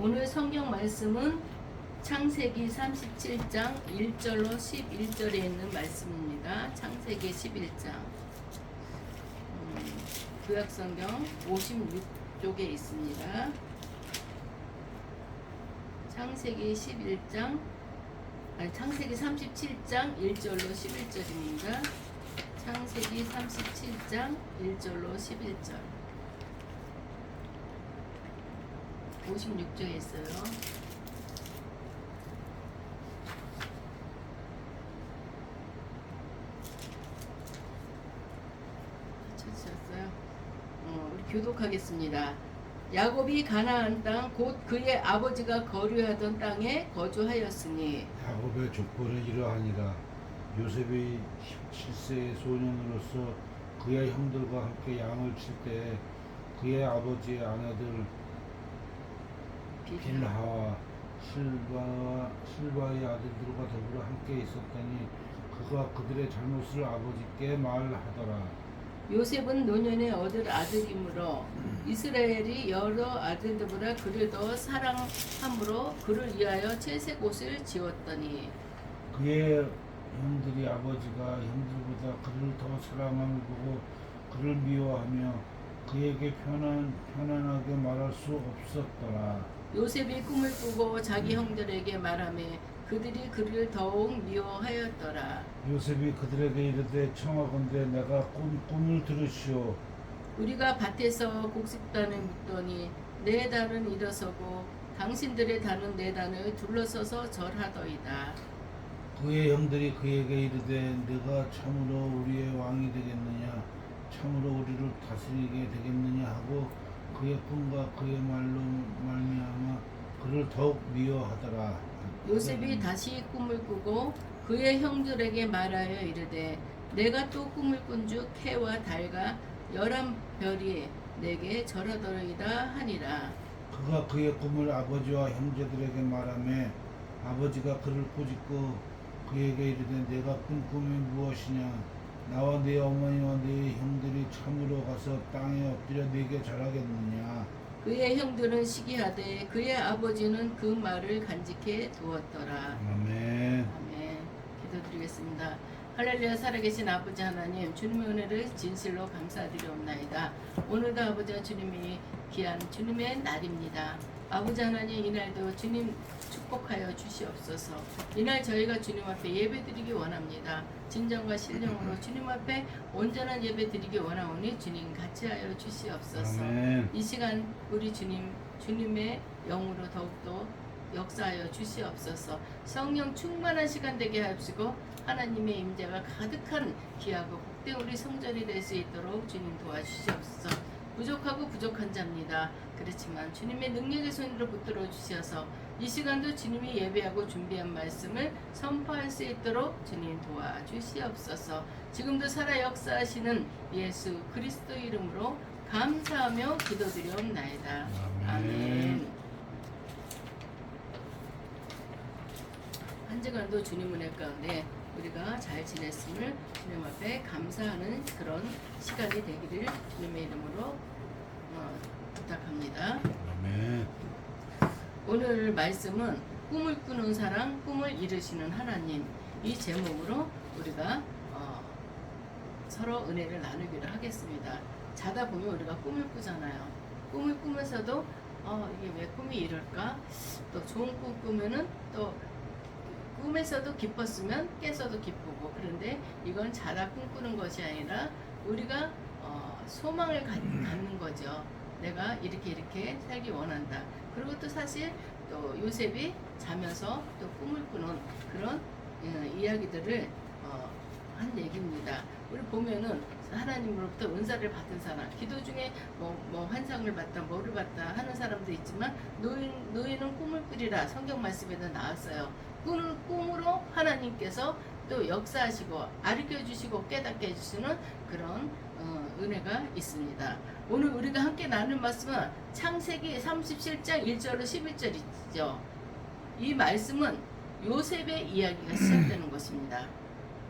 오늘 성경 말씀은 창세기 37장 1절로 11절에 있는 말씀입니다. 창세기 11장 구약성경 56쪽에 있습니다. 창세기 11장 창세기 37장 1절로 11절입니다. 창세기 37장 1절로 11절 56쪽에 있어요. 찾으셨어요? 우리 교독하겠습니다. 야곱이 가나안 땅 곧 그의 아버지가 거류하던 땅에 거주하였으니 야곱의 족보는 이러하니라. 요셉이 17세의 소년으로서 그의 형들과 함께 양을 칠 때 그의 아버지의 아내들 빌하와 실바의 아들들과 더불어 함께 있었더니 그가 그들의 잘못을 아버지께 말하더라. 요셉은 노년에 얻을 아들이므로 이스라엘이 여러 아들들보다 그를 더 사랑함으로 그를 위하여 채색 옷을 지었더니 그의 형들이 아버지가 형들보다 그를 더 사랑함을 보고 그를 미워하며 그에게 편안하게 말할 수 없었더라. 요셉이 꿈을 꾸고 자기 형들에게 말하며 그들이 그를 더욱 미워하였더라. 요셉이 그들에게 이르되 청하건대 내가 꿈을 들으시오. 우리가 밭에서 곡식단을 묻더니 내 단은 일어서고 당신들의 단은 내 단을 둘러서서 절하더이다. 그의 형들이 그에게 이르되 내가 참으로 우리의 왕이 되겠느냐 참으로 우리를 다스리게 되겠느냐 하고 그의 꿈과 그의 말로 말미암아 그를 더욱 미워하더라. 요셉이 다시 꿈을 꾸고 그의 형들에게 말하여 이르되 내가 또 꿈을 꾼즉 해와 달과 11별이 내게 절하더이다 하니라. 그가 그의 꿈을 아버지와 형제들에게 말하며 아버지가 그를 꾸짖고 그에게 이르되 내가 꾼 꿈이 무엇이냐 나와 네 어머니와 네 형들이 참으로 가서 땅에 엎드려 네게 절하겠느냐. 그의 형들은 시기하되 그의 아버지는 그 말을 간직해 두었더라. 아멘. 아멘. 기도드리겠습니다. 할렐루야. 살아계신 아버지 하나님, 주님의 은혜를 진실로 감사드리옵나이다. 오늘도 아버지와 주님이 귀한 주님의 날입니다. 아버지 하나님, 이날도 주님 축복하여 주시옵소서. 이날 저희가 주님 앞에 예배드리기 원합니다. 진정과 신령으로 주님 앞에 온전한 예배드리기 원하오니 주님 같이하여 주시옵소서. 아멘. 이 시간 우리 주님의 영으로 더욱더 역사하여 주시옵소서. 성령 충만한 시간 되게 하시고 하나님의 임재가 가득한 귀하고 복된 우리 성전이 될 수 있도록 주님 도와주시옵소서. 부족하고 부족한 자입니다. 그렇지만 주님의 능력의 손으로 붙들어 주셔서 이 시간도 주님이 예배하고 준비한 말씀을 선포할 수 있도록 주님 도와주시옵소서. 지금도 살아 역사하시는 예수 그리스도 이름으로 감사하며 기도드리옵나이다. 아멘. 한 주간도 주님 은혜 가운데 우리가 잘 지냈음을 주님 앞에 감사하는 그런 시간이 되기를 주님의 이름으로 부탁합니다. 아멘. 오늘 말씀은 꿈을 꾸는 사랑, 꿈을 이루시는 하나님, 이 제목으로 우리가 서로 은혜를 나누기를 하겠습니다. 자다 보면 우리가 꿈을 꾸잖아요. 꿈을 꾸면서도 이게 왜 꿈이 이럴까? 또 좋은 꿈 꾸면은 또 꿈에서도 기뻤으면 깨서도 기쁘고, 그런데 이건 자다 꿈꾸는 것이 아니라 우리가 소망을 갖는 거죠. 내가 이렇게 살기 원한다. 그리고 또 사실 또 요셉이 자면서 또 꿈을 꾸는 그런 이야기들을 한 얘기입니다. 우리 보면은 하나님으로부터 은사를 받은 사람, 기도 중에 뭐 환상을 봤다, 뭐를 봤다 하는 사람도 있지만 너희는 꿈을 꾸리라 성경 말씀에도 나왔어요. 꿈으로 하나님께서 또 역사하시고 가르쳐 주시고 깨닫게 해주시는 그런 은혜가 있습니다. 오늘 우리가 함께 나눌 말씀은 창세기 37장 1절로 11절이죠. 이 말씀은 요셉의 이야기가 시작되는 것입니다.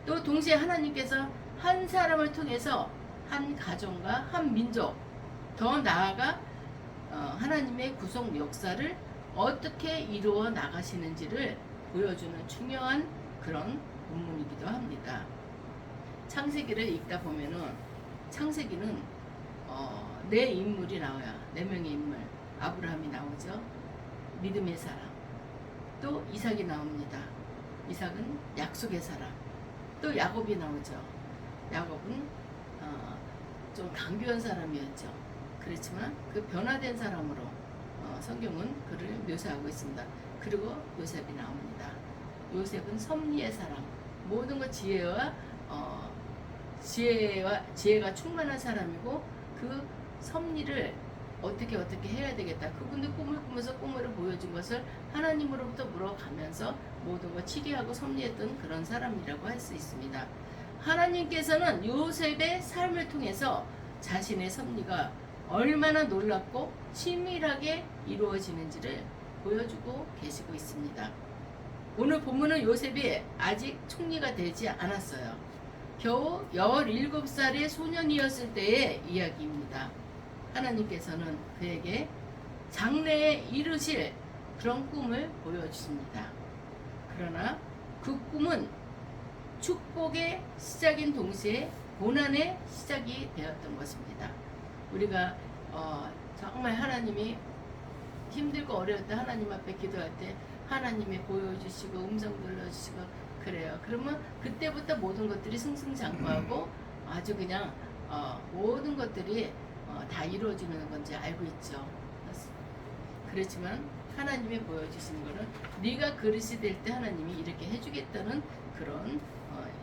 또 동시에 하나님께서 한 사람을 통해서 한 가정과 한 민족, 더 나아가 하나님의 구속 역사를 어떻게 이루어 나가시는지를 보여주는 중요한 그런 본문이기도 합니다. 창세기를 읽다 보면은 창세기는 네 인물이 나와요. 네 명의 인물. 아브라함이 나오죠. 믿음의 사람. 또 이삭이 나옵니다. 이삭은 약속의 사람. 또 야곱이 나오죠. 야곱은 좀 강교한 사람이었죠. 그렇지만 그 변화된 사람으로 성경은 그를 묘사하고 있습니다. 그리고 요셉이 나옵니다. 요셉은 섭리의 사람, 모든 것 지혜가 충만한 사람이고 그 섭리를 어떻게 해야 되겠다. 그분도 꿈을 꾸면서 꿈을 보여준 것을 하나님으로부터 물어가면서 모든 걸 치리하고 섭리했던 그런 사람이라고 할 수 있습니다. 하나님께서는 요셉의 삶을 통해서 자신의 섭리가 얼마나 놀랍고 치밀하게 이루어지는지를 보여주고 계시고 있습니다. 오늘 본문은 요셉이 아직 총리가 되지 않았어요. 겨우 17살의 소년이었을 때의 이야기입니다. 하나님께서는 그에게 장래에 이루실 그런 꿈을 보여주십니다. 그러나 그 꿈은 축복의 시작인 동시에 고난의 시작이 되었던 것입니다. 우리가 정말 하나님이 힘들고 어려울 때 하나님 앞에 기도할 때 하나님이 보여주시고 음성 들려주시고 그래요. 그러면 그때부터 모든 것들이 승승장구하고 아주 그냥 모든 것들이 다 이루어지는 건지 알고 있죠. 그렇지만 하나님이 보여주시는 것은 네가 그릇이 될 때 하나님이 이렇게 해주겠다는 그런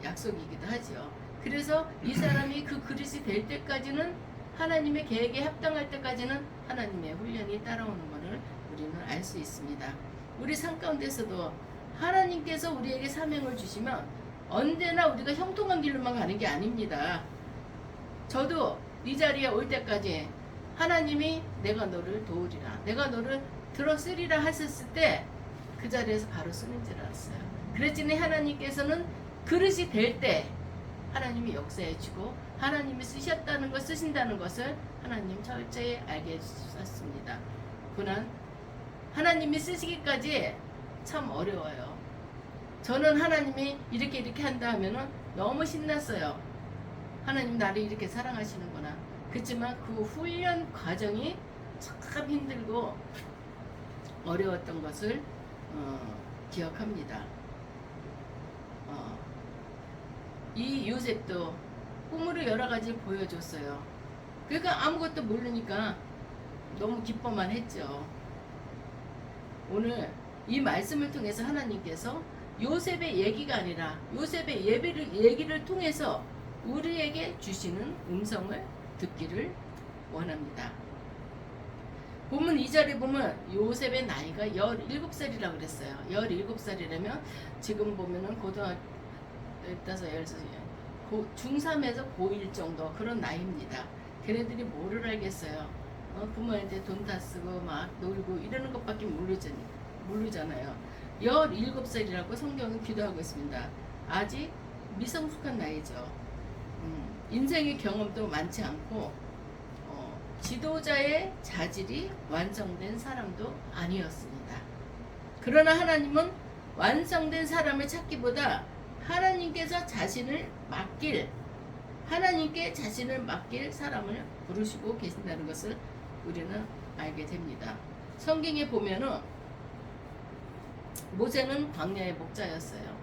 약속이기도 하죠. 그래서 이 사람이 그 그릇이 될 때까지는 하나님의 계획에 합당할 때까지는 하나님의 훈련이 따라오는 것을 우리는 알 수 있습니다. 우리 삶 가운데서도 하나님께서 우리에게 사명을 주시면 언제나 우리가 형통한 길로만 가는 게 아닙니다. 저도 이 자리에 올 때까지 하나님이 내가 너를 도우리라, 내가 너를 들어쓰리라 하셨을 때 그 자리에서 바로 쓰는 줄 알았어요. 그랬더니 하나님께서는 그릇이 될 때 하나님이 역사해 주고 하나님이 쓰셨다는 것, 쓰신다는 것을 하나님 철저히 알게 해주셨습니다. 그는 하나님이 쓰시기까지 참 어려워요. 저는 하나님이 이렇게 한다 하면은 너무 신났어요. 하나님 나를 이렇게 사랑하시는구나. 그렇지만 그 훈련 과정이 참 힘들고 어려웠던 것을 기억합니다. 이 요셉도 꿈으로 여러 가지 보여줬어요. 그러니까 아무것도 모르니까 너무 기뻐만 했죠. 오늘 이 말씀을 통해서 하나님께서 요셉의 얘기가 아니라 요셉의 얘기를 통해서 우리에게 주시는 음성을 듣기를 원합니다. 본문 2절에 보면 요셉의 나이가 17살이라고 그랬어요. 17살이라면 지금 보면은 고등학교 따서 중3에서 고1 정도 그런 나이입니다. 걔네들이 뭐를 알겠어요. 부모한테 돈 다 쓰고 막 놀고 이러는 것밖에 모르잖아요. 17살이라고 성경은 기도하고 있습니다. 아직 미성숙한 나이죠. 인생의 경험도 많지 않고 지도자의 자질이 완성된 사람도 아니었습니다. 그러나 하나님은 완성된 사람을 찾기보다 하나님께 자신을 맡길 사람을 부르시고 계신다는 것을 우리는 알게 됩니다. 성경에 보면은 모세는 광야의 목자였어요.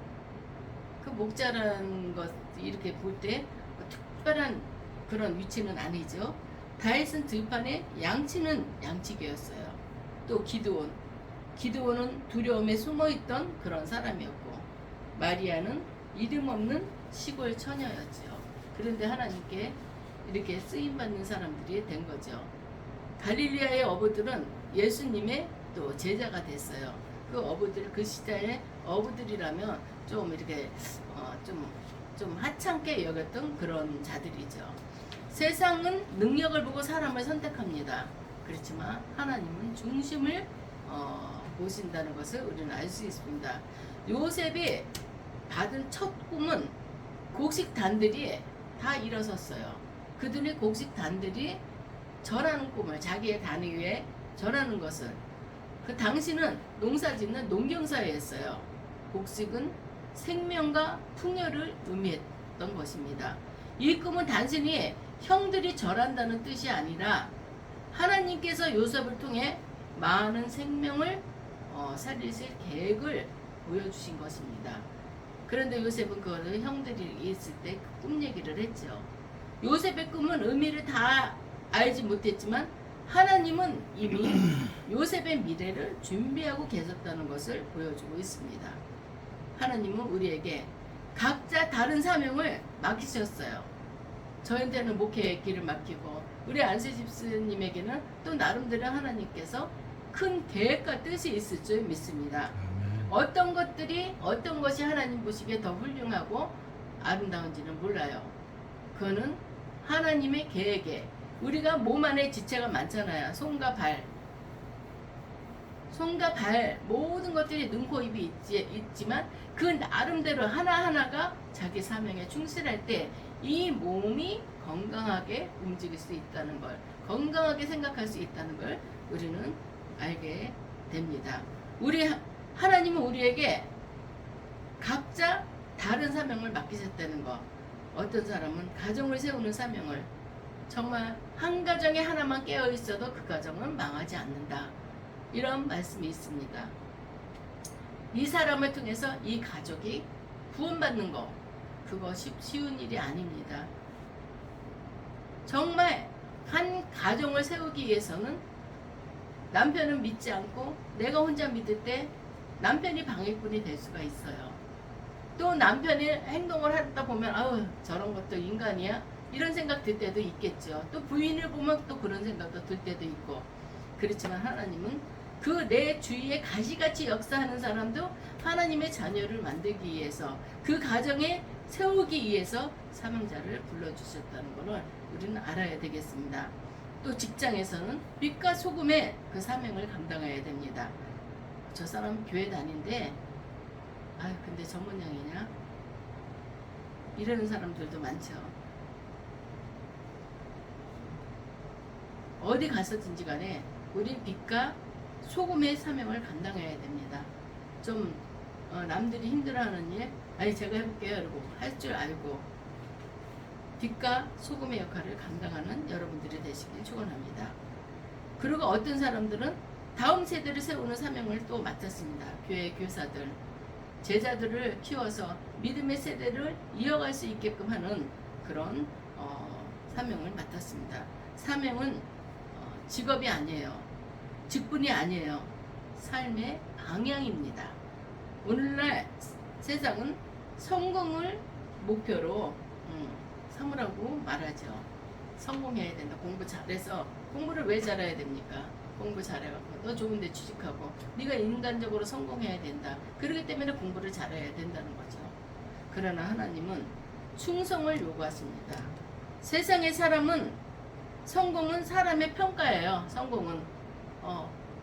그 목자라는 것 이렇게 볼 때 특별한 그런 위치는 아니죠. 다윗은 들판에 양치는 양치기였어요. 또 기드온은 두려움에 숨어있던 그런 사람이었고 마리아는 이름 없는 시골 처녀였죠. 그런데 하나님께 이렇게 쓰임받는 사람들이 된 거죠. 갈릴리아의 어부들은 예수님의 또 제자가 됐어요. 그 어부들, 그 시대의 어부들이라면 좀 이렇게 좀 하찮게 여겼던 그런 자들이죠. 세상은 능력을 보고 사람을 선택합니다. 그렇지만 하나님은 중심을 보신다는 것을 우리는 알 수 있습니다. 요셉이 받은 첫 꿈은 곡식단들이 다 일어섰어요. 그들의 곡식단들이 절하는 꿈을 자기의 단 위에 절하는 것을 그 당시는 농사짓는 농경사회였어요. 곡식은 생명과 풍요를 의미했던 것입니다. 이 꿈은 단순히 형들이 절한다는 뜻이 아니라 하나님께서 요셉을 통해 많은 생명을 살리실 계획을 보여주신 것입니다. 그런데 요셉은 그거를 형들이 있을 때 그 꿈 얘기를 했죠. 요셉의 꿈은 의미를 다 알지 못했지만 하나님은 이미 요셉의 미래를 준비하고 계셨다는 것을 보여주고 있습니다. 하나님은 우리에게 각자 다른 사명을 맡기셨어요. 저한테는 목회의 길을 맡기고 우리 안세 집사님에게는 또 나름대로 하나님께서 큰 계획과 뜻이 있을 줄 믿습니다. 아멘. 어떤 것이 하나님 보시기에 더 훌륭하고 아름다운지는 몰라요. 그거는 하나님의 계획에 우리가 몸 안에 지체가 많잖아요. 손과 발 모든 것들이 눈, 코, 입이 있지만 그 나름대로 하나하나가 자기 사명에 충실할 때 이 몸이 건강하게 움직일 수 있다는 걸, 건강하게 생각할 수 있다는 걸 우리는 알게 됩니다. 하나님은 우리에게 각자 다른 사명을 맡기셨다는 거. 어떤 사람은 가정을 세우는 사명을, 정말 한 가정에 하나만 깨어 있어도 그 가정은 망하지 않는다. 이런 말씀이 있습니다. 이 사람을 통해서 이 가족이 구원받는 거, 그거 쉬운 일이 아닙니다. 정말 한 가정을 세우기 위해서는 남편은 믿지 않고 내가 혼자 믿을 때 남편이 방해꾼이 될 수가 있어요. 또 남편이 행동을 하다 보면 아우 저런 것도 인간이야? 이런 생각 들 때도 있겠죠. 또 부인을 보면 또 그런 생각도 들 때도 있고. 그렇지만 하나님은 그 내 주위에 가시같이 역사하는 사람도 하나님의 자녀를 만들기 위해서, 그 가정에 세우기 위해서 사명자를 불러주셨다는 것을 우리는 알아야 되겠습니다. 또 직장에서는 빛과 소금의 그 사명을 감당해야 됩니다. 저 사람 교회 다닌데 근데 전문양이냐? 이러는 사람들도 많죠. 어디 가서든지 간에 우리 빛과 소금의 사명을 감당해야 됩니다. 좀 남들이 힘들어하는 일, 제가 해볼게요. 이러고 할 줄 알고 빛과 소금의 역할을 감당하는 여러분들이 되시길 축원합니다. 그리고 어떤 사람들은 다음 세대를 세우는 사명을 또 맡았습니다. 교회 교사들, 제자들을 키워서 믿음의 세대를 이어갈 수 있게끔 하는 그런 사명을 맡았습니다. 사명은 직업이 아니에요. 직분이 아니에요. 삶의 방향입니다. 오늘날 세상은 성공을 목표로 삼으라고 말하죠. 성공해야 된다. 공부 잘해서. 공부를 왜 잘해야 됩니까? 공부 잘해갖고 너 좋은데 취직하고 네가 인간적으로 성공해야 된다. 그렇기 때문에 공부를 잘해야 된다는 거죠. 그러나 하나님은 충성을 요구하십니다. 세상의 사람은 성공은 사람의 평가예요. 성공은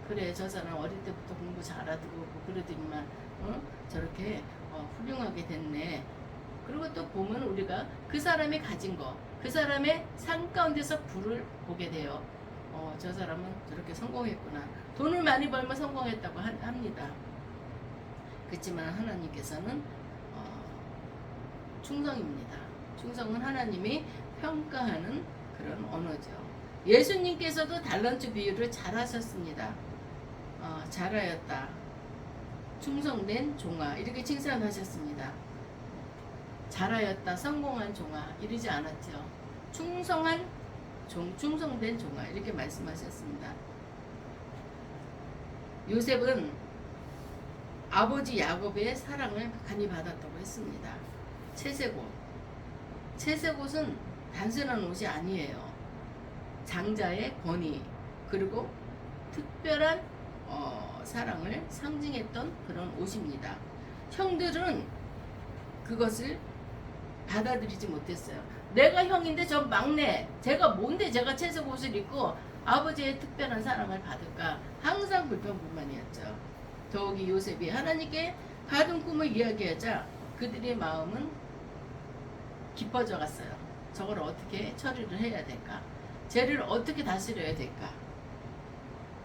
그래 저 사람 어릴 때부터 공부 잘하고 그러더니만 저렇게 훌륭하게 됐네. 그리고 또 보면 우리가 그 사람이 가진 거, 그 사람의 삶 가운데서 불을 보게 돼요. 저 사람은 저렇게 성공했구나. 돈을 많이 벌면 성공했다고 합니다. 그렇지만 하나님께서는 충성입니다. 충성은 하나님이 평가하는 그런 언어죠. 예수님께서도 달란트 비유를 잘 하셨습니다. 잘하였다. 충성된 종아. 이렇게 칭찬하셨습니다. 잘하였다. 성공한 종아. 이러지 않았죠. 충성한 종, 충성된 종아. 이렇게 말씀하셨습니다. 요셉은 아버지 야곱의 사랑을 많이 받았다고 했습니다. 채색옷. 채색옷은 단순한 옷이 아니에요. 장자의 권위, 그리고 특별한 사랑을 상징했던 그런 옷입니다. 형들은 그것을 받아들이지 못했어요. 내가 형인데 저 막내, 제가 뭔데 제가 채색 옷을 입고 아버지의 특별한 사랑을 받을까? 항상 불평불만이었죠. 더욱이 요셉이 하나님께 받은 꿈을 이야기하자 그들의 마음은 깊어져 갔어요. 저걸 어떻게 처리를 해야 될까? 쟤를 어떻게 다스려야 될까?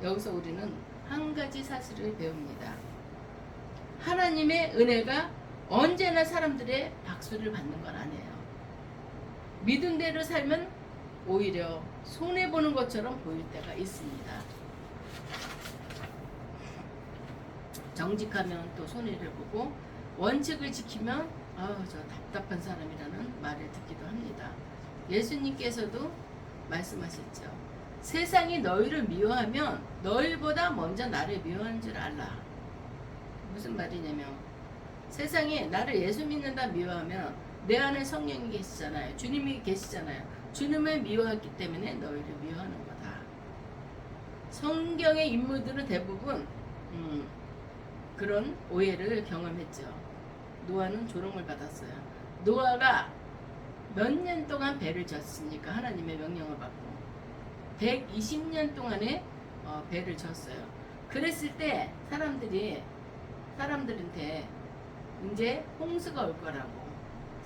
여기서 우리는 한 가지 사실을 배웁니다. 하나님의 은혜가 언제나 사람들의 박수를 받는 건 아니에요. 믿음대로 살면 오히려 손해보는 것처럼 보일 때가 있습니다. 정직하면 또 손해를 보고 원칙을 지키면 저 답답한 사람이라는 말을 듣기도 합니다. 예수님께서도 말씀하셨죠. 세상이 너희를 미워하면 너희보다 먼저 나를 미워하는 줄 알라. 무슨 말이냐면 세상이 나를 예수 믿는다 미워하면 내 안에 성령이 계시잖아요. 주님이 계시잖아요. 주님을 미워했기 때문에 너희를 미워하는 거다. 성경의 인물들은 대부분 그런 오해를 경험했죠. 노아는 조롱을 받았어요. 노아가 몇 년 동안 배를 졌으니까 하나님의 명령을 받고 120년 동안에 배를 졌어요. 그랬을 때 사람들한테 이제 홍수가 올 거라고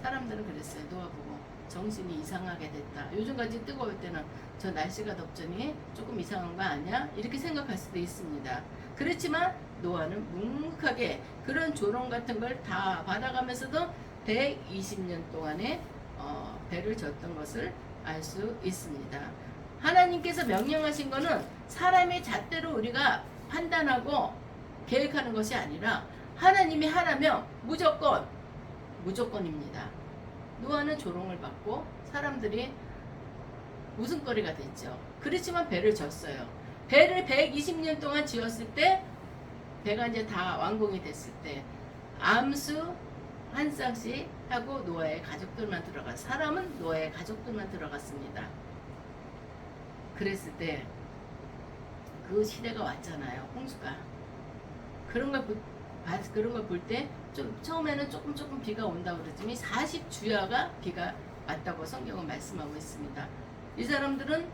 사람들은 그랬어요. 노아 보고 정신이 이상하게 됐다. 요즘까지 뜨거울 때는 저 날씨가 덥더니 조금 이상한 거 아니야? 이렇게 생각할 수도 있습니다. 그렇지만 노아는 묵묵하게 그런 조롱 같은 걸 다 받아가면서도 120년 동안에 배를 졌던 것을 알 수 있습니다. 하나님께서 명령하신 거는 사람의 잣대로 우리가 판단하고 계획하는 것이 아니라 하나님이 하라면 무조건입니다. 노아는 조롱을 받고 사람들이 웃음거리가 됐죠. 그렇지만 배를 졌어요. 배를 120년 동안 지었을 때 배가 이제 다 완공이 됐을 때 암수 한 쌍씩 하고 노아의 가족들만 사람은 노아의 가족들만 들어갔습니다. 그랬을 때 그 시대가 왔잖아요. 홍수가. 그런 걸 볼 때 좀 처음에는 조금 비가 온다고 그러더니 40주야가 비가 왔다고 성경은 말씀하고 있습니다. 이 사람들은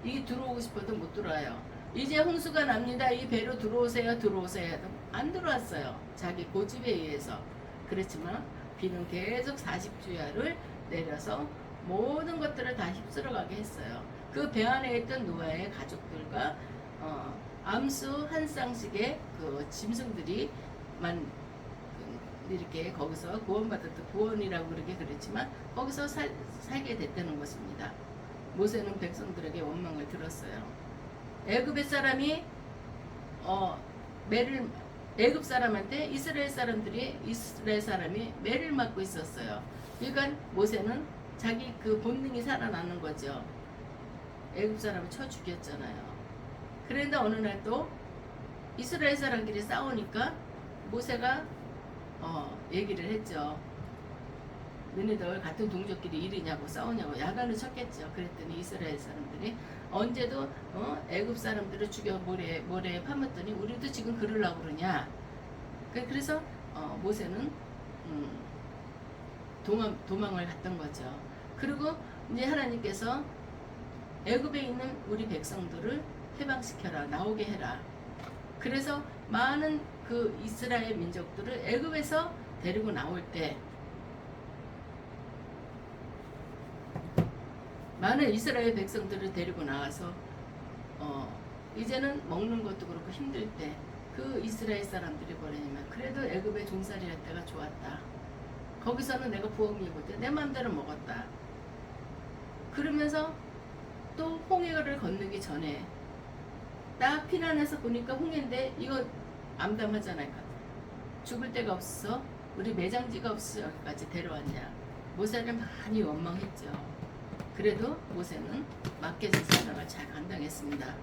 이 들어오고 싶어도 못 들어와요. 이제 홍수가 납니다. 이 배로 들어오세요. 안 들어왔어요. 자기 고집에 의해서. 그렇지만 비는 계속 40주야를 내려서 모든 것들을 다 휩쓸어가게 했어요. 그 배 안에 있던 노아의 가족들과 암수 한 쌍씩의 그 짐승들이만 이렇게 거기서 구원받았던 구원이라고 그랬지만 거기서 살게 됐다는 것입니다. 모세는 백성들에게 원망을 들었어요. 애굽의 사람이 애굽 사람한테 이스라엘 사람이 매를 맞고 있었어요. 그러니까 모세는 자기 그 본능이 살아나는 거죠. 애굽 사람을 쳐 죽였잖아요. 그런데 어느 날 또 이스라엘 사람끼리 싸우니까 모세가 얘기를 했죠. 너네들 같은 동족끼리 이르냐고 싸우냐고 야단을 쳤겠죠. 그랬더니 이스라엘 사람들이 언제도 애굽 사람들을 죽여 모래에 파묻더니 우리도 지금 그러려고 그러냐. 그래서 모세는 도망을 갔던 거죠. 그리고 이제 하나님께서 애굽에 있는 우리 백성들을 해방시켜라, 나오게 해라. 그래서 많은 그 이스라엘 민족들을 애굽에서 데리고 나올 때 많은 이스라엘 백성들을 데리고 나와서 이제는 먹는 것도 그렇고 힘들 때 그 이스라엘 사람들이 뭐냐면 그래도 애굽에 종살이 할 때가 좋았다. 거기서는 내가 부엌 입을 때 내 마음대로 먹었다. 그러면서 또 홍해를 건너기 전에 딱 피난해서 보니까 홍해인데 이거 암담하잖아요. 죽을 데가 없어. 우리 매장지가 없어. 여기까지 데려왔냐. 모세를 많이 원망했죠. 그래도 모세는 맡겨진 사명을 잘 감당했습니다.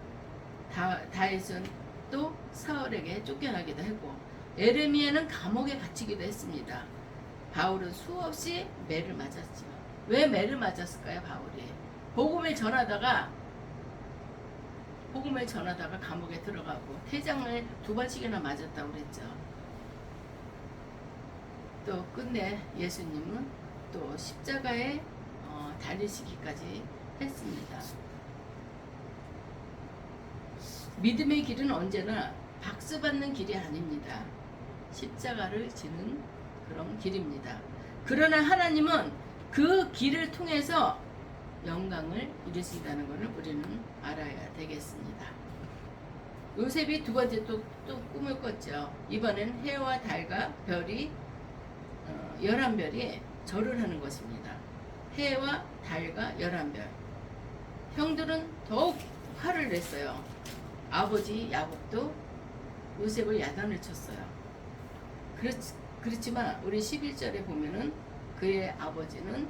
다윗은 또 사울에게 쫓겨나기도 했고 에레미야는 감옥에 gat히기도 했습니다. 바울은 수없이 매를 맞았죠. 왜 매를 맞았을까요? 바울이 복음을 전하다가 감옥에 들어가고 태장을 2번씩이나 맞았다고 그랬죠. 또 끝내 예수님은 또 십자가에 달리시기까지 했습니다. 믿음의 길은 언제나 박수받는 길이 아닙니다. 십자가를 지는 그런 길입니다. 그러나 하나님은 그 길을 통해서 영광을 이루신다는 것을 우리는 알아야 되겠습니다. 요셉이 두 번째 또 꿈을 꿨죠. 이번엔 해와 달과 별이 11별이 절을 하는 것입니다. 해와 달과 11별. 형들은 더욱 화를 냈어요. 아버지 야곱도 요셉을 야단을 쳤어요. 그렇지만 우리 11절에 보면은 그의 아버지는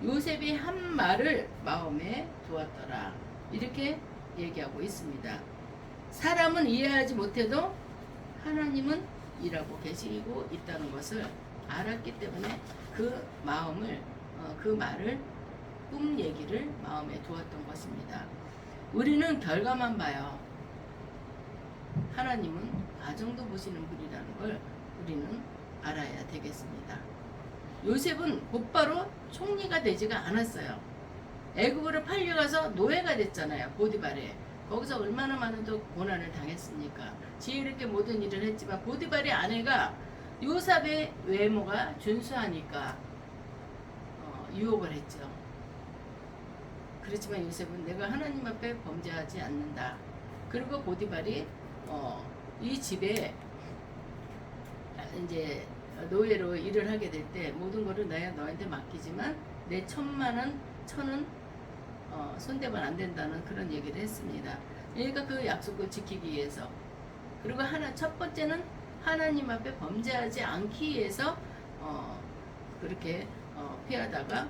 요셉이 한 말을 마음에 두었더라. 이렇게 얘기하고 있습니다. 사람은 이해하지 못해도 하나님은 일하고 계시고 있다는 것을 알았기 때문에 그 마음을 그 말을 꿈 얘기를 마음에 두었던 것입니다. 우리는 결과만 봐요. 하나님은 과정도 보시는 분이라는 걸 우리는 알아야 되겠습니다. 요셉은 곧바로 총리가 되지가 않았어요. 애굽으로 팔려가서 노예가 됐잖아요. 보디발에. 거기서 얼마나 많은 또 고난을 당했습니까? 지혜롭게 모든 일을 했지만 보디발의 아내가 요셉의 외모가 준수하니까 유혹을 했죠. 그렇지만 요셉은 내가 하나님 앞에 범죄하지 않는다. 그리고 보디발이 이 집에 이제 노예로 일을 하게 될 때 모든 거를 내가 너한테 맡기지만 내 천은 손대면 안 된다는 그런 얘기를 했습니다. 그러니까 그 약속을 지키기 위해서, 그리고 첫 번째는 하나님 앞에 범죄하지 않기 위해서 그렇게 피하다가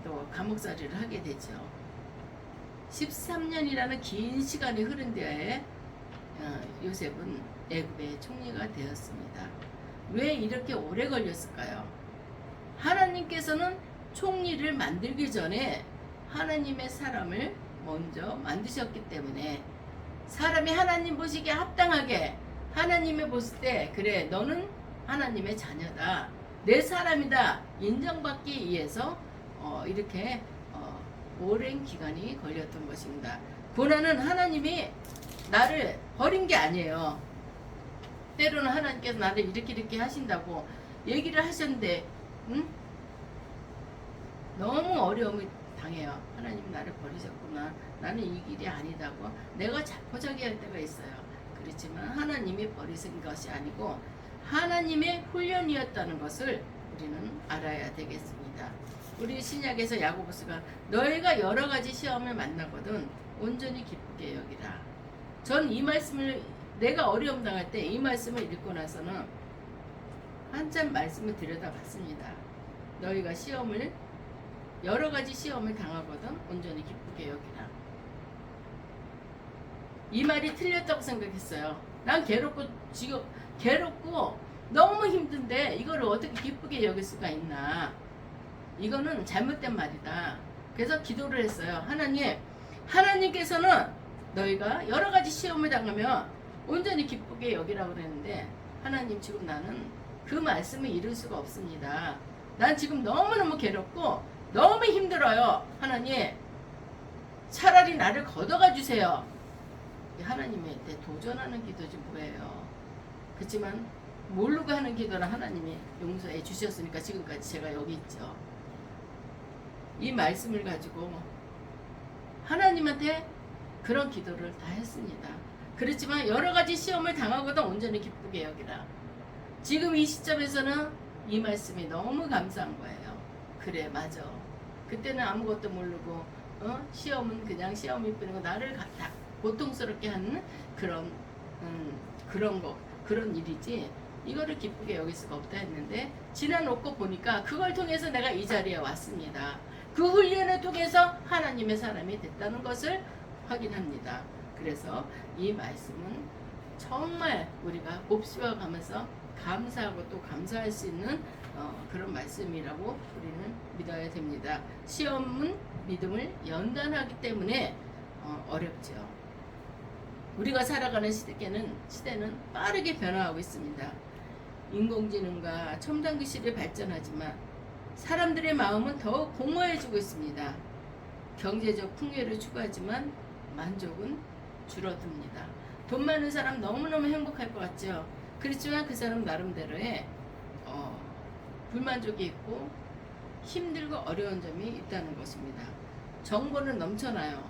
또 감옥살이를 하게 되죠. 13년이라는 긴 시간이 흐른 뒤에 요셉은 애굽의 총리가 되었습니다. 왜 이렇게 오래 걸렸을까요? 하나님께서는 총리를 만들기 전에 하나님의 사람을 먼저 만드셨기 때문에, 사람이 하나님 보시기에 합당하게 하나님이 보실 때 그래 너는 하나님의 자녀다, 내 사람이다 인정받기 위해서 이렇게 오랜 기간이 걸렸던 것입니다. 고난은 하나님이 나를 버린 게 아니에요. 때로는 하나님께서 나를 이렇게 하신다고 얘기를 하셨는데 너무 어려움을 당해요. 하나님이 나를 버리셨구나, 나는 이 길이 아니다고 내가 자포자기할 때가 있어요. 그렇지만 하나님이 버리신 것이 아니고 하나님의 훈련이었다는 것을 우리는 알아야 되겠습니다. 우리 신약에서 야고보스가 너희가 여러 가지 시험을 만나거든 온전히 기쁘게 여기라. 전 이 말씀을, 내가 어려움 당할 때 이 말씀을 읽고 나서는 한참 말씀을 들여다봤습니다. 너희가 여러 가지 시험을 당하거든 온전히 기쁘게 여기라. 이 말이 틀렸다고 생각했어요. 난 괴롭고 너무 힘든데 이거를 어떻게 기쁘게 여길 수가 있나. 이거는 잘못된 말이다. 그래서 기도를 했어요. 하나님께서는 너희가 여러 가지 시험을 당하면 온전히 기쁘게 여기라고 그랬는데, 하나님 지금 나는 그 말씀을 이룰 수가 없습니다. 난 지금 너무너무 괴롭고 너무 힘들어요. 하나님 차라리 나를 걷어가 주세요. 하나님한테 도전하는 기도지 뭐예요. 그렇지만 모르고 하는 기도는 하나님이 용서해 주셨으니까 지금까지 제가 여기 있죠. 이 말씀을 가지고 하나님한테 그런 기도를 다 했습니다. 그렇지만 여러 가지 시험을 당하고도 온전히 기쁘게 여기라. 지금 이 시점에서는 이 말씀이 너무 감사한 거예요. 그래, 맞아. 그때는 아무것도 모르고 시험은 그냥 시험일 뿐이고 나를 고통스럽게 하는 그런 일이지 이거를 기쁘게 여길 수가 없다 했는데, 지나놓고 보니까 그걸 통해서 내가 이 자리에 왔습니다. 그 훈련을 통해서 하나님의 사람이 됐다는 것을 확인합니다. 그래서 이 말씀은 정말 우리가 곱씹어 가면서 감사하고 또 감사할 수 있는 그런 말씀이라고 우리는 믿어야 됩니다. 시험은 믿음을 연단하기 때문에 어렵죠. 우리가 살아가는 시대는 빠르게 변화하고 있습니다. 인공지능과 첨단 기술이 발전하지만 사람들의 마음은 더욱 공허해지고 있습니다. 경제적 풍요를 추구하지만 만족은 줄어듭니다. 돈 많은 사람 너무너무 행복할 것 같죠. 그렇지만 그 사람 나름대로의 불만족이 있고 힘들고 어려운 점이 있다는 것입니다. 정보는 넘쳐나요.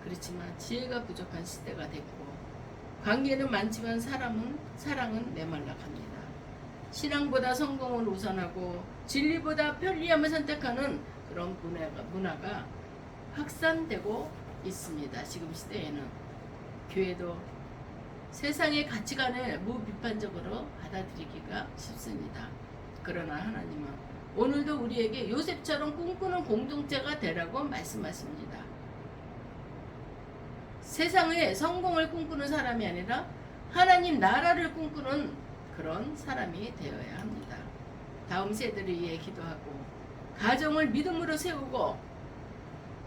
그렇지만 지혜가 부족한 시대가 됐고 관계는 많지만 사랑은 메말라갑니다. 신앙보다 성공을 우선하고 진리보다 편리함을 선택하는 그런 문화가 확산되고 있습니다. 지금 시대에는 교회도 세상의 가치관을 무비판적으로 받아들이기가 쉽습니다. 그러나 하나님은 오늘도 우리에게 요셉처럼 꿈꾸는 공동체가 되라고 말씀하십니다. 세상의 성공을 꿈꾸는 사람이 아니라 하나님 나라를 꿈꾸는 그런 사람이 되어야 합니다. 다음 세대를 위해 기도하고 가정을 믿음으로 세우고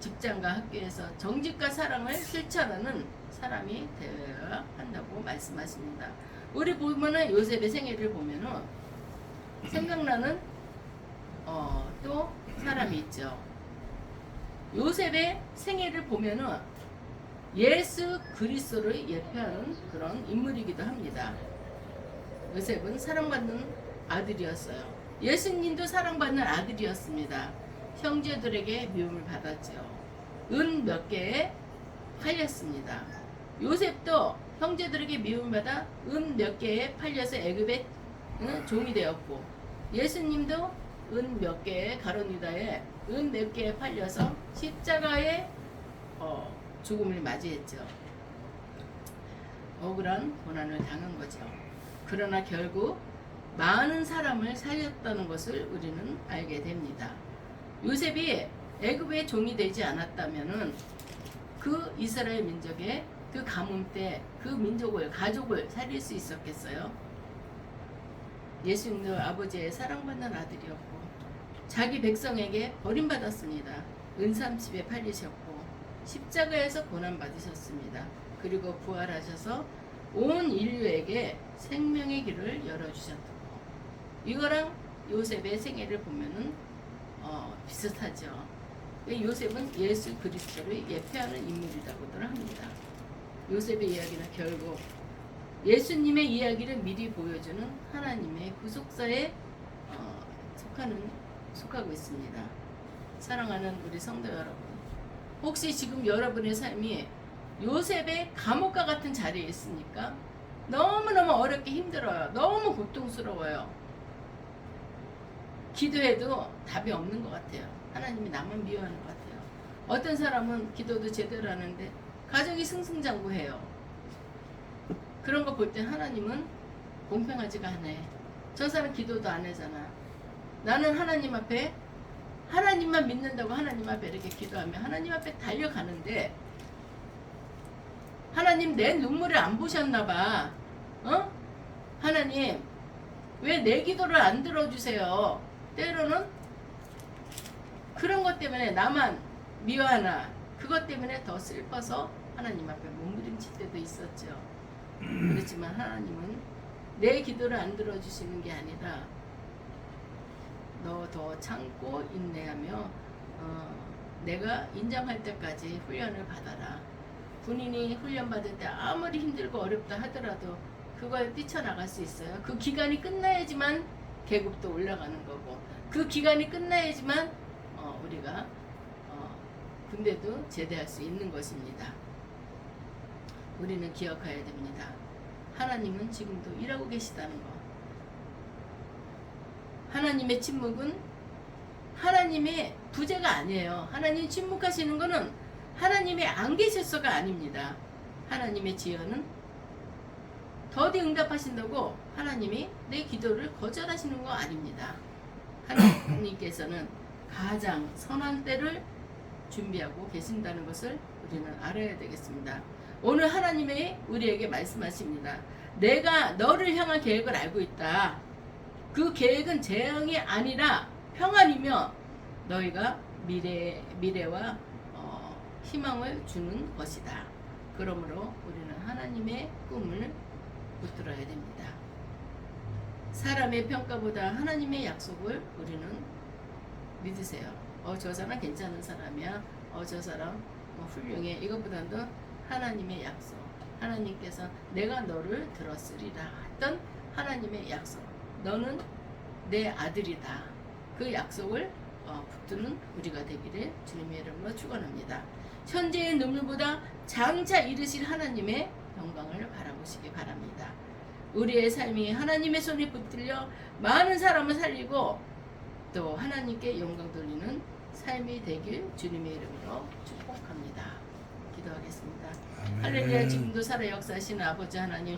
직장과 학교에서 정직과 사랑을 실천하는 사람이 되어야 한다고 말씀하십니다. 우리 보면은 요셉의 생애를 보면은 생각나는 또 사람이 있죠. 요셉의 생애를 보면은 예수 그리스도를 예표하는 그런 인물이기도 합니다. 요셉은 사랑받는 아들이었어요. 예수님도 사랑받는 아들이었습니다. 형제들에게 미움을 받았죠. 은 몇 개에 팔렸습니다. 요셉도 형제들에게 미움을 받아 은 몇 개에 팔려서 애굽의 종이 되었고, 예수님도 은 몇 개에 가룟 유다에 은 몇 개에 팔려서 십자가에 죽음을 맞이했죠. 억울한 고난을 당한 거죠. 그러나 결국 많은 사람을 살렸다는 것을 우리는 알게 됩니다. 요셉이 애굽의 종이 되지 않았다면은 그 이스라엘 민족의 그 가뭄 때 그 민족을 가족을 살릴 수 있었겠어요? 예수님도 아버지의 사랑받는 아들이었고 자기 백성에게 버림받았습니다. 은삼십에 팔리셨고 십자가에서 고난받으셨습니다. 그리고 부활하셔서 온 인류에게 생명의 길을 열어주셨고, 이거랑 요셉의 생애를 보면은 비슷하죠. 요셉은 예수 그리스도를 예표하는 인물이라고들 합니다. 요셉의 이야기는 결국 예수님의 이야기를 미리 보여주는 하나님의 구속사에 속하고 있습니다. 사랑하는 우리 성도 여러분, 혹시 지금 여러분의 삶이 요셉의 감옥과 같은 자리에 있습니까? 너무너무 어렵게 힘들어요. 너무 고통스러워요. 기도해도 답이 없는 것 같아요. 하나님이 나만 미워하는 것 같아요. 어떤 사람은 기도도 제대로 하는데 가정이 승승장구해요. 그런 거 볼 때 하나님은 공평하지가 않아요. 저 사람 기도도 안 하잖아. 나는 하나님 앞에 하나님만 믿는다고 하나님 앞에 이렇게 기도하면 하나님 앞에 달려가는데, 하나님 내 눈물을 안 보셨나 봐. 하나님 왜 내 기도를 안 들어주세요? 때로는 그런 것 때문에 나만 미워하나, 그것 때문에 더 슬퍼서 하나님 앞에 몸부림칠 때도 있었죠. 그렇지만 하나님은 내 기도를 안 들어주시는 게 아니라 너 더 참고 인내하며 내가 인정할 때까지 훈련을 받아라. 군인이 훈련 받을 때 아무리 힘들고 어렵다 하더라도 그걸 뛰쳐나갈 수 있어요. 그 기간이 끝나야지만 계급도 올라가는 거고, 그 기간이 끝나야지만 우리가 군대도 제대할 수 있는 것입니다. 우리는 기억해야 됩니다. 하나님은 지금도 일하고 계시다는 거. 하나님의 침묵은 하나님의 부재가 아니에요. 하나님 침묵하시는 것은 하나님의 안 계실서가 아닙니다. 하나님의 지혜는 더디 응답하신다고 하나님이 내 기도를 거절하시는 거 아닙니다. 하나님께서는 가장 선한 때를 준비하고 계신다는 것을 우리는 알아야 되겠습니다. 오늘 하나님이 우리에게 말씀하십니다. 내가 너를 향한 계획을 알고 있다. 그 계획은 재앙이 아니라 평안이며 너희가 미래와 희망을 주는 것이다. 그러므로 우리는 하나님의 꿈을 붙들어야 됩니다. 사람의 평가보다 하나님의 약속을 우리는 믿으세요. 저 사람 괜찮은 사람이야. 저 사람 훌륭해. 이것보다도 하나님의 약속. 하나님께서 내가 너를 들었으리라 했던 하나님의 약속. 너는 내 아들이다. 그 약속을 붙드는 우리가 되기를 주님의 이름으로 축원합니다. 현재의 눈물보다 장차 이르실 하나님의 영광을 바라보시기 바랍니다. 우리의 삶이 하나님의 손에 붙들려 많은 사람을 살리고 또 하나님께 영광 돌리는 삶이 되길 주님의 이름으로 축복합니다. 기도하겠습니다. 아멘. 할렐루야. 지금도 살아 역사하시는 아버지 하나님